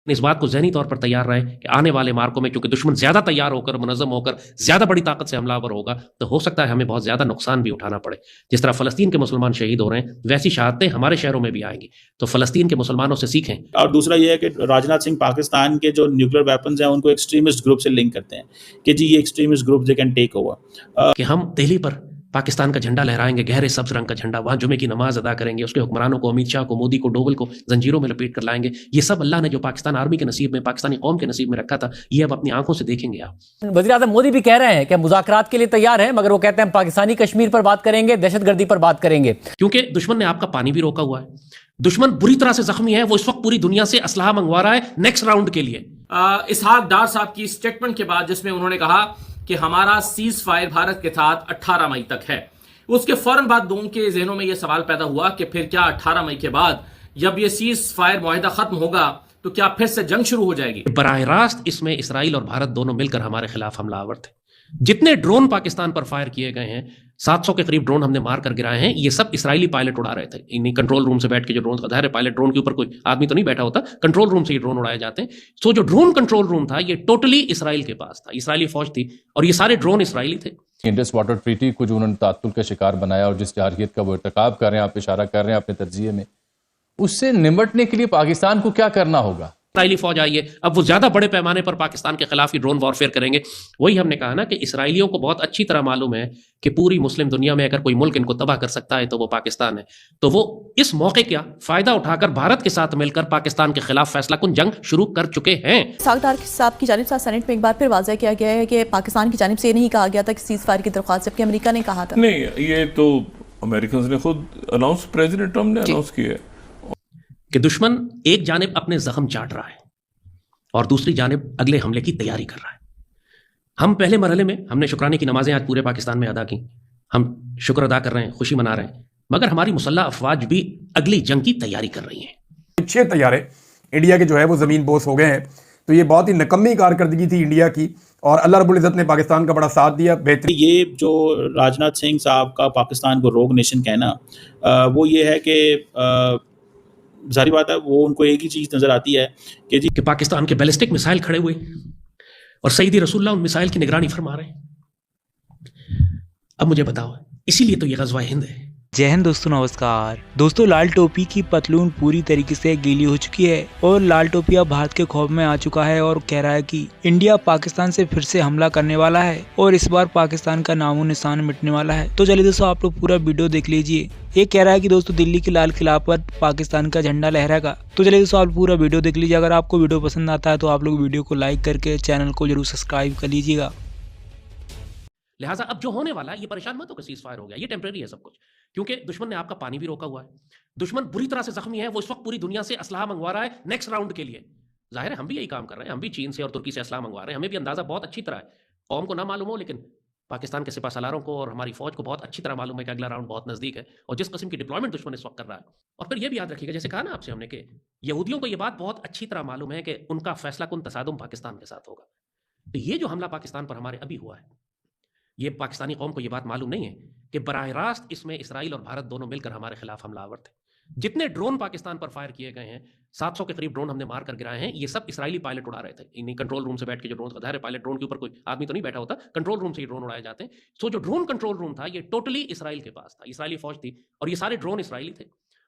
इस बात को ज़हनी तौर पर तैयार रहें कि आने वाले मार्कों में क्योंकि दुश्मन ज़्यादा तैयार होकर, मुनज़्ज़म होकर, ज़्यादा बड़ी ताकत से हमलावर होगा, तो हो सकता है हमें बहुत ज़्यादा नुकसान भी उठाना पड़े। जिस तरह फ़लस्तीन के मुसलमान शहीद हो रहे हैं, वैसी शहादतें हमारे शहरों में भी आएँगी। तो फ़लस्तीन के मुसलमानों से सीखें। और दूसरा ये है कि राजनाथ सिंह पाकिस्तान के जो न्यूक्लियर वेपन्स हैं उनको एक्सट्रीमिस्ट ग्रुप से लिंक करते हैं कि जी ये extremist group they can take over. कि हम दिल्ली पर पाकिस्तान का झंडा लहराएंगे, गहरे सब्ज रंग का झंडा, वहाँ जुमे की नमाज अदा करेंगे, उसके हुक्मरानों को, अमित शाह को, मोदी को, डोवल को जंजीरों में लपेट कर लाएंगे। ये सब अल्लाह ने जो पाकिस्तान आर्मी के नसीब में, पाकिस्तानी कौम के नसीब में रखा था, ये अब अपनी आंखों से देखेंगे आप। वज़ीर आज़म मोदी भी कह रहे हैं कि मुज़ाकरात के लिए तैयार हैं, मगर वो कहते हैं पाकिस्तानी कश्मीर पर बात करेंगे, दहशतगर्दी पर बात करेंगे। क्योंकि दुश्मन ने आपका पानी भी रोका हुआ है, दुश्मन बुरी तरह से जख्मी है, वो इस वक्त पूरी दुनिया से असलहा मंगवा रहा है नेक्स्ट राउंड के लिए। इसहाक डार साहब की स्टेटमेंट के बाद जिसमें उन्होंने कहा कि हमारा सीज फायर भारत के साथ 18 मई तक है, उसके फौरन बाद लोगों के जहनों में यह सवाल पैदा हुआ कि फिर क्या 18 मई के बाद जब यह सीज फायर मुआहिदा खत्म होगा तो क्या फिर से जंग शुरू हो जाएगी? बराह रास्त इसमें इसराइल और भारत दोनों मिलकर हमारे खिलाफ हमलावर थे। जितने ड्रोन पाकिस्तान पर फायर किए गए हैं, 700 के करीब ड्रोन हमने मार कर गिराए हैं, ये सब इसराइली पायलट उड़ा रहे थे। इन्हीं कंट्रोल रूम से बैठ के जो ड्रोन, ज़ाहिर है पायलट ड्रोन के ऊपर कोई आदमी तो नहीं बैठा होता, कंट्रोल रूम से ये ड्रोन उड़ाए जाते हैं। सो जो ड्रोन कंट्रोल रूम था ये टोटली इसराइल के पास था, इसराइली फौज थी और ये सारे ड्रोन इसराइली थे। इंडस वाटर ट्रीटी को जो उन्होंने तात्तुल का शिकार बनाया और जिस जारहियत का वो इर्तिकाब कर रहे हैं, आप इशारा कर रहे हैं अपने तर्जिए में, उससे निपटने के लिए पाकिस्तान को क्या करना होगा? इसराइली फौज आई है, अब वो ज्यादा बड़े पैमाने पर पाकिस्तान के खिलाफ ही ड्रोन वॉरफेयर करेंगे। वही हमने कहा ना कि इसराइलियों को बहुत अच्छी तरह मालूम है कि पूरी मुस्लिम दुनिया में अगर कोई मुल्क इनको तबाह कर सकता है तो वो पाकिस्तान है। तो वो इस मौके का फायदा उठाकर भारत के साथ मिलकर पाकिस्तान के खिलाफ फैसलाकुन जंग शुरू कर चुके हैं। इसहाक डार साहब की जानिब से सेनेट में एक बार फिर वाज़ह किया गया है कि पाकिस्तान की जानिब से ये नहीं कहा गया था कि सीज फायर की दरख्वास्त, जबकि अमेरिका ने कहा था। नहीं, ये तो अमेरिकन ने खुद अनाउंस, प्रेसिडेंट ट्रम्प ने अनाउंस किया कि दुश्मन एक जानिब अपने जख्म चाट रहा है और दूसरी जानिब अगले हमले की तैयारी कर रहा है। हम पहले मरहले में हमने शुक्राने की नमाजें आज पूरे पाकिस्तान में अदा की, हम शुक्र अदा कर रहे हैं, खुशी मना रहे हैं, मगर हमारी मुसल्लह अफवाज भी अगली जंग की तैयारी कर रही हैं। 6 तैयारे इंडिया के जो है वो ज़मीन बोस हो गए हैं, तो ये बहुत ही निकम्मी कारकर्दगी थी इंडिया की और अल्लाह रब्बुल इज़्ज़त ने पाकिस्तान का बड़ा साथ दिया। बेहतरीन ये जो राजनाथ सिंह साहब का पाकिस्तान को रोग नेशन कहना, वो ये है कि जारी बात है, वो उनको एक ही चीज़ नज़र आती है कि जी कि पाकिस्तान के बैलिस्टिक मिसाइल खड़े हुए और सईदी रसूलुल्लाह उन मिसाइल की निगरानी फरमा रहे हैं। अब मुझे बताओ, इसीलिए तो ये ग़ज़वा हिंद है। जय हिंद दोस्तों, नमस्कार दोस्तों। लाल टोपी की पतलून पूरी तरीके से गीली हो चुकी है और लाल टोपी अब भारत के खौफ में आ चुका है और कह रहा है कि इंडिया पाकिस्तान से फिर से हमला करने वाला है और इस बार पाकिस्तान का नामो निशान मिटने वाला है। तो चलिए दोस्तों, आप लोग पूरा वीडियो देख लीजिए। ये कह रहा है कि दोस्तों दिल्ली के लाल किला पर पाकिस्तान का झंडा लहराएगा। तो चलिए दोस्तों, आप पूरा वीडियो देख लीजिए। अगर आपको वीडियो पसंद आता है तो आप लोग वीडियो को लाइक करके चैनल को जरूर सब्सक्राइब कर लीजिएगा। लिहाजा अब जो होने वाला है, ये परेशान मत हो कि सीज फायर हो गया, ये टेम्परेरी है सब कुछ, क्योंकि दुश्मन ने आपका पानी भी रोका हुआ है, दुश्मन बुरी तरह से जख्मी है, वो इस वक्त पूरी दुनिया से असलहा मंगवा रहा है नेक्स्ट राउंड के लिए। जाहिर है हम भी यही काम कर रहे हैं, हम भी चीन से और तुर्की से असलहा मंगवा रहे हैं, हमें भी अंदाजा बहुत अच्छी तरह है, कौम को ना मालूम हो लेकिन पाकिस्तान के सिपा सलारों को और हमारी फौज को बहुत अच्छी तरह मालूम है कि अगला राउंड बहुत नजदीक है और जिस किस्म की डिप्लॉयमेंट दुश्मन इस वक्त कर रहा है। और फिर यह भी याद रखिएगा, जैसे कहा ना आपसे हमने, कि यहूदियों को यह बात बहुत अच्छी तरह मालूम है कि उनका फैसलाकुन तसादुम पाकिस्तान के साथ होगा। तो ये जो हमला पाकिस्तान पर हमारे अभी हुआ है, ये पाकिस्तानी कौम को ये बात मालूम नहीं है कि बराह रास्त इसमें इसराइल और भारत दोनों मिलकर हमारे खिलाफ हमलावर थे। जितने ड्रोन पाकिस्तान पर फायर किए गए हैं, 700 के करीब ड्रोन हमने मार कर गिराए हैं, ये सब इसराइली पायलट उड़ा रहे थे। इन्हीं कंट्रोल रूम से बैठ के जो ड्रोन, ज़ाहिर है पायलट ड्रोन के ऊपर कोई आदमी तो नहीं बैठा होता, कंट्रोल रूम से ये ड्रोन उड़ाए जाते हैं। सो जो ड्रोन कंट्रोल रूम था ये टोटली इसराइल के पास था, इसराइली फौज थी और ये सारे ड्रोन इसराइली थे।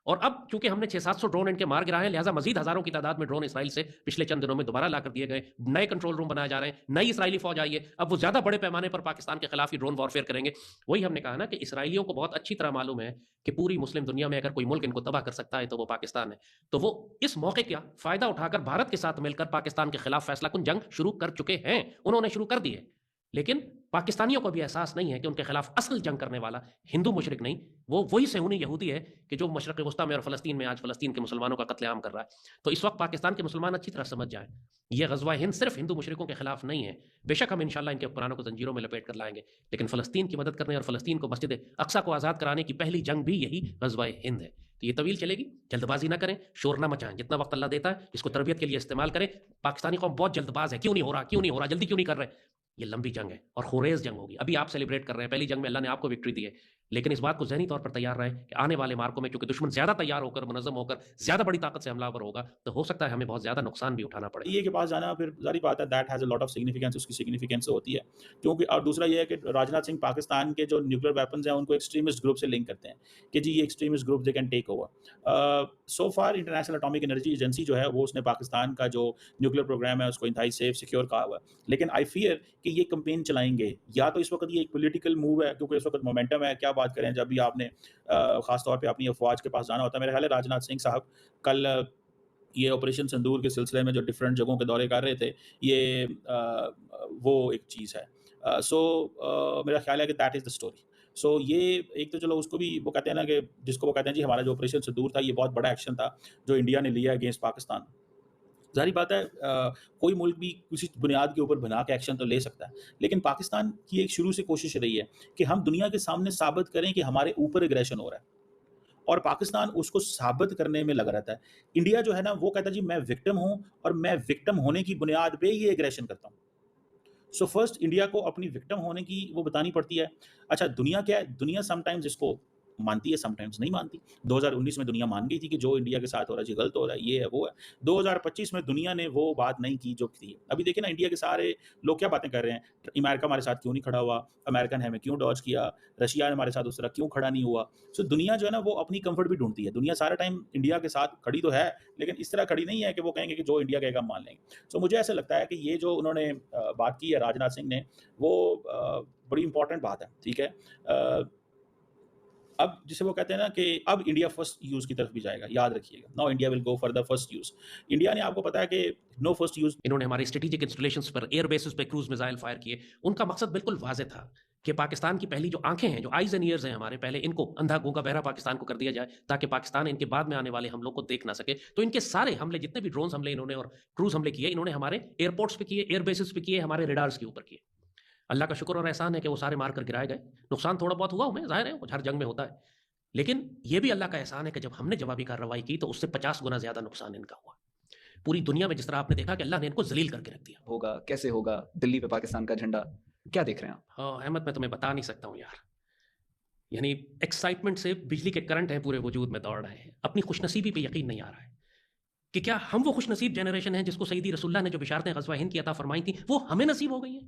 और अब चूंकि हमने 600-700 ड्रोन इनके मार गिराए हैं, लिहाजा मजीद हजारों की तादाद में ड्रोन इसराइल से पिछले चंद दिनों में दोबारा लाकर दिए गए, नए कंट्रोल रूम बनाए जा रहे हैं, नई इसराइली फौज आई है, अब वो ज्यादा बड़े पैमाने पर पाकिस्तान के खिलाफ ही ड्रोन वॉरफेयर करेंगे। वही हमने कहा ना कि इसराइलियों को बहुत अच्छी तरह मालूम है कि पूरी मुस्लिम दुनिया में अगर कोई मुल्क इनको तबाह कर सकता है तो वो पाकिस्तान है। तो वो इस मौके का फायदा उठाकर भारत के साथ मिलकर पाकिस्तान के खिलाफ फैसलाकुन जंग शुरू कर चुके हैं। उन्होंने शुरू कर दी है, लेकिन पाकिस्तानियों को भी एहसास नहीं है कि उनके खिलाफ असल जंग करने वाला हिंदू मुशरिक नहीं, वो वही सेहूनी यहूदी है कि जो मशरक़ वस्ता में और फ़लस्तीन में आज फ़लस्तीन के मुसलमानों का कत्लेआम कर रहा है। तो इस वक्त पाकिस्तान के मुसलमान अच्छी तरह समझ जाएं, ये ग़ज़वा हिंद सिर्फ हिंदू मुशरिकों के खिलाफ नहीं है। बेशक हम इंशाल्लाह इनके हुक्मरानों को जंजीरों में लपेट कर लाएंगे, लेकिन फ़लस्तीन की मदद करने और फ़लस्तीन को मस्जिद अक्सा को आज़ाद कराने की पहली जंग भी यही ग़ज़वा हिंद है। तो ये तवील चलेगी, जल्दबाजी ना करें, शोर ना मचाएं, जितना वक्त अल्लाह देता है इसको तरबियत के लिए इस्तेमाल करें। पाकिस्तानी कौम बहुत जल्दबाज है, क्यों नहीं हो रहा, क्यों नहीं हो रहा, जल्दी क्यों नहीं कर रहे। ये लंबी जंग है और खुरेज जंग होगी। अभी आप सेलिब्रेट कर रहे हैं, पहली जंग में अल्लाह ने आपको विक्ट्री दी है, लेकिन इस बात को ज़हनी तौर पर तैयार रहें कि आने वाले मार्कों में क्योंकि दुश्मन ज़्यादा तैयार होकर, मुनज़्ज़म होकर, ज़्यादा बड़ी ताकत से हमलावर होगा, तो हो सकता है हमें बहुत ज़्यादा नुकसान भी उठाना पड़े। ये के पास जाना फिर ज़ाहिर बात है, that has a lot of significance, उसकी सिग्निफिकेंस होती है। क्योंकि और दूसरा ये है कि राजनाथ सिंह पाकिस्तान के जो न्यूक्लियर वेपन्स हैं, उनको एक्सट्रीमिस्ट ग्रुप से लिंक करते हैं कि जी ये extremist group they can take over. So far International Atomic Energy Agency जो है, वो उसने पाकिस्तान का जो न्यूक्लियर प्रोग्राम है उसको इंतहाई सेफ, सिक्योर कहा हुआ है। लेकिन आई फियर कि ये कैंपेन चलाएँगे, या तो इस वक़्त ये एक पॉलिटिकल मूव है क्योंकि इस वक़्त मोमेंटम है, क्या बात करें, जब भी आपने ख़ास तौर पे अपनी अफ़वाज के पास जाना होता है। मेरा ख़्याल है राजनाथ सिंह साहब कल ये ऑपरेशन सिंदूर के सिलसिले में जो डिफरेंट जगहों के दौरे कर रहे थे, ये वो एक चीज़ है। मेरा ख़्याल है कि दैट इज़ द स्टोरी। सो ये एक तो चलो उसको भी वो कहते हैं ना कि जिसको वो कहते हैं जी हमारा जो ऑपरेशन सिंदूर था, ये बहुत बड़ा एक्शन था जो इंडिया ने लिया अगेंस्ट पाकिस्तान। ज़ाहिर बात है कोई मुल्क भी किसी बुनियाद के ऊपर बना के एक्शन तो ले सकता है, लेकिन पाकिस्तान की एक शुरू से कोशिश रही है कि हम दुनिया के सामने साबित करें कि हमारे ऊपर एग्रेशन हो रहा है, और पाकिस्तान उसको साबित करने में लगा रहता है। इंडिया जो है ना, वो कहता है जी मैं विक्टिम हूँ और मैं विक्टिम होने की बुनियाद पे ये एग्रेशन करता हूँ। सो फर्स्ट इंडिया को अपनी विक्टिम होने की वो बतानी पड़ती है। अच्छा, दुनिया क्या है? दुनिया समटाइम्स इसको मानती है, समटाइम्स नहीं मानती। 2019 में दुनिया मान गई थी कि जो इंडिया के साथ हो रहा है जी गलत हो रहा है, ये है, वो है। 2025 में दुनिया ने वो बात नहीं की जो थी। अभी देखिए ना, इंडिया के सारे लोग क्या बातें कर रहे हैं, अमेरिका हमारे साथ क्यों नहीं खड़ा हुआ, अमेरिकन है हमें क्यों डॉज किया, रशिया ने हमारे साथ उस तरह क्यों खड़ा नहीं हुआ। सो दुनिया जो है ना, वो अपनी कंफर्ट भी ढूंढती है। दुनिया सारा टाइम इंडिया के साथ खड़ी तो है, लेकिन इस तरह खड़ी नहीं है कि वो कहेंगे कि जो इंडिया कहेगा हम मान लेंगे। सो मुझे ऐसा लगता है कि ये जो उन्होंने बात की है राजनाथ सिंह ने, वो बड़ी इंपॉर्टेंट बात है। ठीक है, अब जिसे वो कहते हैं ना कि अब इंडिया फर्स्ट यूज़ की तरफ भी जाएगा, याद रखिएगा। Now India will go for the first use. India ने, आपको पता है कि नो फर्स्ट यूज़, इन्होंने हमारे स्ट्रेटेजिक इंस्टॉलेशंस पर, एयर बेसिस पे क्रूज मिसाइल फायर किए। उनका मकसद बिल्कुल वाज़ेह था कि पाकिस्तान की पहली जो आंखें हैं, जो आइज़ एंड ईयर्स हैं हमारे, पहले इनको अंधा गूंगा बहरा पाकिस्तान को कर दिया जाए, ताकि पाकिस्तान इनके बाद में आने वाले हमलों को देख ना सके। तो इनके सारे हमले, जितने भी ड्रोन हमले इन्होंने और क्रूज हमले किए, इन्होंने हमारे एयरपोर्ट्स पे किए, एयर बेसिस पे किए, हमारे रेडार्स के ऊपर किए। अल्लाह का शुक्र और एहसान है कि वो सारे मार कर गिराए गए। नुकसान थोड़ा बहुत हुआ उन्हें, जाहिर है, वो हर जंग में होता है, लेकिन ये भी अल्लाह का एहसान है कि जब हमने जवाबी कार्रवाई की तो उससे 50 गुना ज़्यादा नुकसान इनका हुआ। पूरी दुनिया में जिस तरह आपने देखा कि अल्लाह ने इनको जलील करके रख दिया। होगा कैसे होगा दिल्ली पे पाकिस्तान का झंडा, क्या देख रहे हैं आप? हाँ अहमद, मैं तुम्हें बता नहीं सकता हूँ यार। यानी एक्साइटमेंट से बिजली के करंट हैं पूरे वजूद में दौड़ रहे हैं। अपनी खुशनसीबी पे यकीन नहीं आ रहा है कि क्या हम वो खुशनसीब जनरेशन हैं जिसको सईदी रसूलुल्लाह ने जो बिशारतें ग़ज़वा हिंद की अता फरमाई थी, वो हमें नसीब हो गई हैं।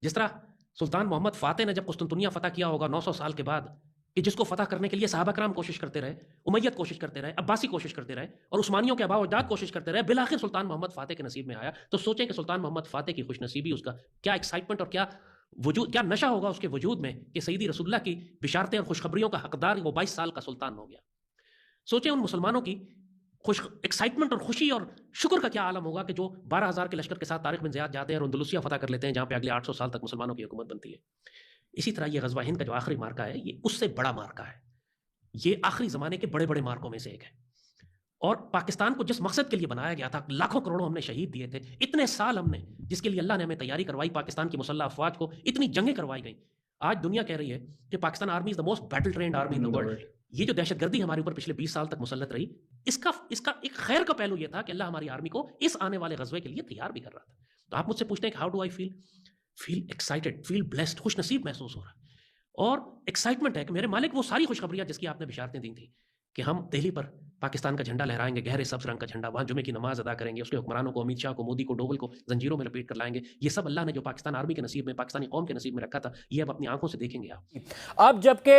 जिस तरह सुल्तान मोहम्मद फ़ातेह ने जब कुस्तुनतुनिया फ़तह किया होगा 900 साल के बाद, कि जिसको फ़तह करने के लिए सहाबा कराम कोशिश करते रहे, उमैयद कोशिश करते रहे, अब्बासी कोशिश करते रहे, और उस्मानियों के आबा अजदाद कोशिश करते रहे, बिलाखिर सुल्तान मोहम्मद फ़ातेह के नसीब में आया। तो सोचें कि सुल्तान मोहम्मद फ़ातेह की खुशनसीबी, उसका क्या एक्साइटमेंट और क्या वजूद, क्या नशा होगा उसके वजूद में कि सईदी रसूलुल्लाह की बिशारतें और खुशखबरियों का हकदार वो 22 साल का सुल्तान हो गया। सोचें उन मुसलमानों की खुश एक्साइटमेंट और खुशी और शुक्र का क्या आलम होगा कि जो 12,000 के लश्कर के साथ तारिक बिन ज़ियाद जाते हैं और अंदलुसिया फ़तह कर लेते हैं, जहाँ पे अगले 800 साल तक मुसलमानों की हुकूमत बनती है। इसी तरह ये ग़ज़वा हिंद का जो आखिरी मार्का है, ये उससे बड़ा मार्का है। ये आखिरी ज़माने के बड़े बड़े मार्कों में से एक है। और पाकिस्तान को जिस मकसद के लिए बनाया गया था, लाखों करोड़ों हमने शहीद दिए थे, इतने साल हमने, जिसके लिए अल्लाह ने हमें तैयारी करवाई, पाकिस्तान की मुसल्लह अफवाज को इतनी जंगें करवाई गई। आज दुनिया कह रही है कि Pakistan army is the most battle trend army in the world. ये जो दहशतगर्दी हमारे ऊपर पिछले 20 साल तक मुसल्लत रही, इसका एक खैर का पहलू ये था कि अल्लाह हमारी आर्मी को इस आने वाले गज़वे के लिए तैयार भी कर रहा था। तो आप मुझसे पूछते हैं कि how do I feel excited, feel blessed, खुश नसीब महसूस हो रहा है। और एक्साइटमेंट है कि मेरे मालिक वो सारी खुशखबरियाँ जिसकी आपने बिशारतें दी थी कि हम दिल्ली पर पाकिस्तान का झंडा लहराएंगे, गहरे सब्ज रंग का झंडा, वहाँ जुमे की नमाज अदा करेंगे, उसके हुक्मरानों को, अमित शाह को, मोदी को, डोवल को जंजीरों में लपेट कर लाएंगे। ये सब अल्लाह ने जो पाकिस्तान आर्मी के नसीब में, पाकिस्तानी कौम के नसीब में रखा था, ये अब अपनी आंखों से देखेंगे आप। अब जबकि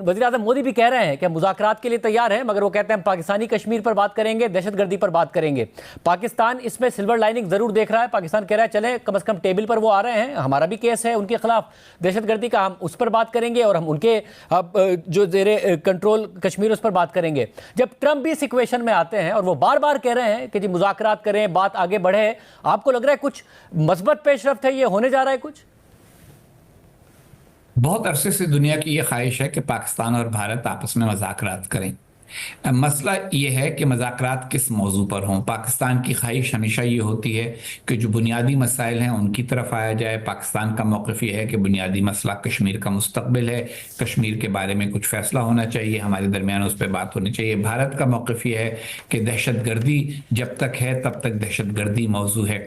वज़ीर आज़म मोदी भी कह रहे हैं कि मुज़ाकरात के लिए तैयार हैं, मगर वो कहते हैं हम पाकिस्तानी कश्मीर पर बात करेंगे, दहशतगर्दी पर बात करेंगे। पाकिस्तान इसमें सिल्वर लाइनिंग ज़रूर देख रहा है। पाकिस्तान कह रहा है चले कम से कम टेबल पर वो आ रहे हैं, हमारा भी केस है उनके खिलाफ दहशतगर्दी का, हम उस पर बात करेंगे और हम उनके जो ज़ेरे कंट्रोल कश्मीर उस पर बात करेंगे। जब ट्रंप भी इस इक्वेशन में आते हैं और वो बार बार कह रहे हैं कि जी मुज़ाकरात करें, बात आगे बढ़े, आपको लग रहा है कुछ मस्बत पेशरफ्त है, ये होने जा रहा है कुछ? बहुत अरसे से दुनिया की ये ख्वाहिश है कि पाकिस्तान और भारत आपस में मज़ाकरात करें। मसला ये है कि मज़ाकरात किस मौजू पर हों। पाकिस्तान की ख्वाहिश हमेशा ये होती है कि जो बुनियादी मसाइल हैं उनकी तरफ आया जाए। पाकिस्तान का मौक़िफ़ ये है कि बुनियादी मसला कश्मीर का मुस्तक़बिल है, कश्मीर के बारे में कुछ फ़ैसला होना चाहिए, हमारे दरमियान उस पर बात होनी चाहिए। भारत का मौक़िफ़ ये है कि दहशतगर्दी जब तक है तब तक दहशतगर्दी मौजू है।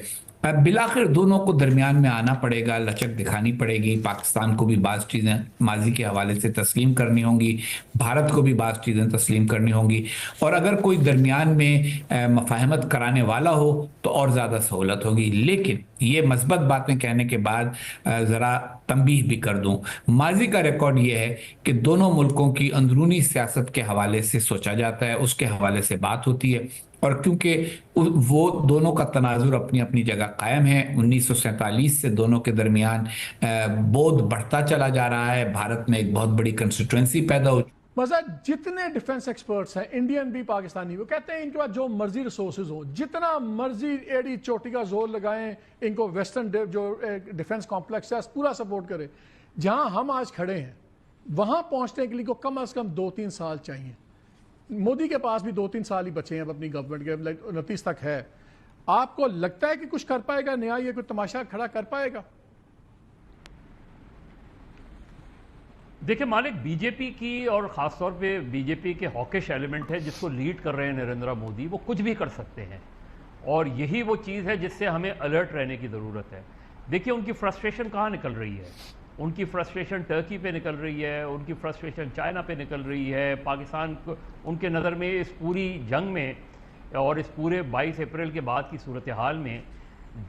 बिलाखिर दोनों को दरमियान में आना पड़ेगा, लचक दिखानी पड़ेगी। पाकिस्तान को भी बाज़ चीज़ें माजी के हवाले से तस्लीम करनी होंगी, भारत को भी बाज़ चीज़ें तस्लीम करनी होंगी, और अगर कोई दरमियान में मफाहमत कराने वाला हो तो और ज़्यादा सहूलत होगी। लेकिन ये मस्बत बातें कहने के बाद ज़रा तंबीह भी कर दूं, माजी का रिकॉर्ड ये है कि दोनों मुल्कों की अंदरूनी सियासत के हवाले से सोचा जाता है, उसके हवाले से बात होती है, और क्योंकि वो दोनों का तनाजुर अपनी अपनी जगह कायम है, 1947 से दोनों के दरमियान बोध बढ़ता चला जा रहा है। भारत में एक बहुत बड़ी कंस्टिट्यूएंसी पैदा हो। मतलब जितने डिफेंस एक्सपर्ट्स हैं, इंडियन भी पाकिस्तानी, वो कहते हैं इनके पास जो मर्जी रिसोर्सेज हो, जितना मर्जी एड़ी चोटी का जोर लगाएं, इनको वेस्टर्न जो डिफेंस कॉम्प्लेक्स है पूरा सपोर्ट करे। जहां हम आज खड़े हैं वहां पहुंचने के लिए को कम से कम 2-3 साल चाहिए। मोदी के पास भी 2-3 साल ही बचे हैं अब अपनी गवर्नमेंट के, 29 तक है। आपको लगता है कि कुछ कर पाएगा नया, ये कोई तमाशा खड़ा कर पाएगा? देखिए मालिक, बीजेपी की और ख़ासतौर पे बीजेपी के हॉकिश एलिमेंट है जिसको लीड कर रहे हैं नरेंद्र मोदी, वो कुछ भी कर सकते हैं, और यही वो चीज़ है जिससे हमें अलर्ट रहने की ज़रूरत है। देखिए उनकी फ्रस्ट्रेशन कहाँ निकल रही है, उनकी फ्रस्ट्रेशन टर्की पे निकल रही है, उनकी फ्रस्ट्रेशन चाइना पे निकल रही है। पाकिस्तान को उनके नज़र में इस पूरी जंग में और इस पूरे 22 अप्रैल के बाद की सूरत हाल में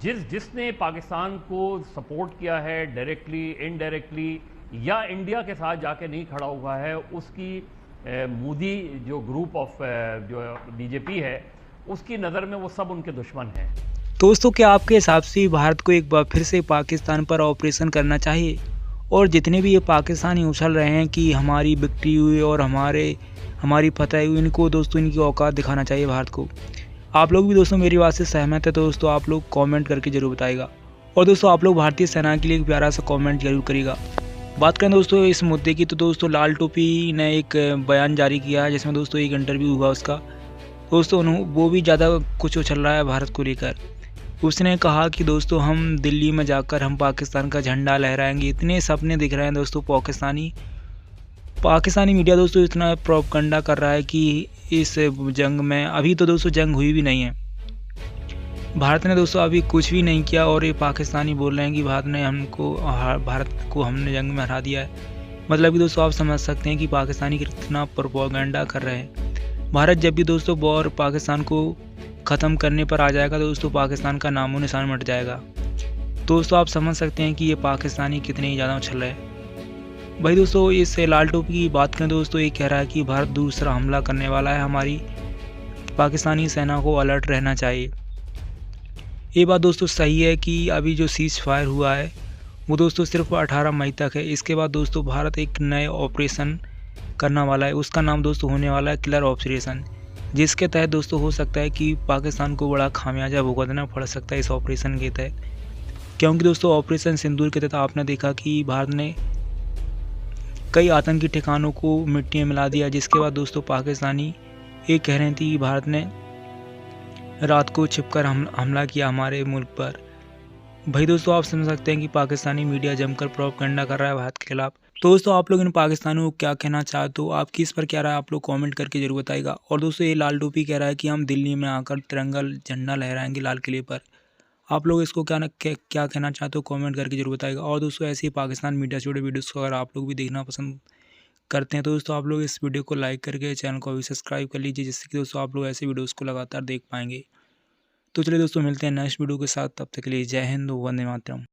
जिसने पाकिस्तान को सपोर्ट किया है डायरेक्टली इनडायरेक्टली या इंडिया के साथ जाके नहीं खड़ा हुआ है, उसकी मोदी जो ग्रुप ऑफ जो बीजेपी है उसकी नज़र में वो सब उनके दुश्मन हैं। दोस्तों, क्या आपके हिसाब से भारत को एक बार फिर से पाकिस्तान पर ऑपरेशन करना चाहिए? और जितने भी ये पाकिस्तानी उछल रहे हैं कि हमारी विक्ट्री हुई और हमारी फतह हुई, इनको दोस्तों इनकी औकात दिखाना चाहिए भारत को। आप लोग भी दोस्तों मेरी बात से सहमत है तो दोस्तों आप लोग कमेंट करके ज़रूर बताइएगा, और दोस्तों आप लोग भारतीय सेना के लिए एक प्यारा सा कमेंट जरूर करिएगा। बात करें दोस्तों इस मुद्दे की, तो दोस्तों लाल टोपी ने एक बयान जारी किया है जिसमें दोस्तों एक इंटरव्यू हुआ उसका। दोस्तों वो भी ज़्यादा कुछ उछल रहा है भारत को लेकर। उसने कहा कि दोस्तों हम दिल्ली में जाकर हम पाकिस्तान का झंडा लहराएंगे। इतने सपने दिख रहे हैं दोस्तों पाकिस्तानी मीडिया दोस्तों इतना प्रोपगंडा कर रहा है कि इस जंग में, अभी तो दोस्तों जंग हुई भी नहीं है, भारत ने दोस्तों अभी कुछ भी नहीं किया, और ये पाकिस्तानी बोल रहे हैं कि भारत को हमने जंग में हरा दिया है। मतलब कि दोस्तों आप समझ सकते हैं कि पाकिस्तानी कितना प्रोपगंडा कर रहे हैं। भारत जब भी दोस्तों वॉर पाकिस्तान को ख़त्म करने पर आ जाएगा तो दोस्तों पाकिस्तान का नामो निशान मिट जाएगा। दोस्तों आप समझ सकते हैं कि ये पाकिस्तानी कितने ज़्यादा उछल रहे हैं। भाई दोस्तों इस लाल टोपी की बात करें दोस्तों, ये कह रहा है कि भारत दूसरा हमला करने वाला है, हमारी पाकिस्तानी सेना को अलर्ट रहना चाहिए। ये बात दोस्तों सही है कि अभी जो सीज फायर हुआ है वो दोस्तों सिर्फ 18 मई तक है। इसके बाद दोस्तों भारत एक नए ऑपरेशन करने वाला है, उसका नाम दोस्तों होने वाला है किलर ऑपरेशन, जिसके तहत दोस्तों हो सकता है कि पाकिस्तान को बड़ा खामियाजा भुगतना पड़ सकता है इस ऑपरेशन के तहत। क्योंकि दोस्तों ऑपरेशन सिंदूर के तहत आपने देखा कि भारत ने कई आतंकी ठिकानों को मिट्टी में मिला दिया, जिसके बाद दोस्तों पाकिस्तानी ये कह रहे थे कि भारत ने रात को छिपकर हमला किया हमारे मुल्क पर। भाई दोस्तों आप समझ सकते हैं कि पाकिस्तानी मीडिया जमकर प्रोपगंडा कर रहा है भारत के खिलाफ। तो दोस्तों आप लोग इन पाकिस्तानियों को क्या कहना चाहते हो, आपकी इस पर क्या राय आप लोग कमेंट करके जरूर बताइएगा। और दोस्तों ये लाल टोपी कह रहा है कि हम दिल्ली में आकर तिरंगा झंडा लहराएंगे लाल किले पर। आप लोग इसको क्या कहना चाहते हो कमेंट करके जरूर बताइएगा। और दोस्तों ऐसे ही पाकिस्तान मीडिया से जुड़े वीडियोज़ को अगर आप लोग भी देखना पसंद करते हैं तो दोस्तों आप लोग इस वीडियो को लाइक करके चैनल को भी सब्सक्राइब कर लीजिए, जिससे कि दोस्तों आप लोग ऐसे वीडियोज़ को लगातार देख पाएंगे। तो चलिए दोस्तों मिलते हैं नेक्स्ट वीडियो के साथ, तब तक के लिए जय हिंद, वंदे मातरम।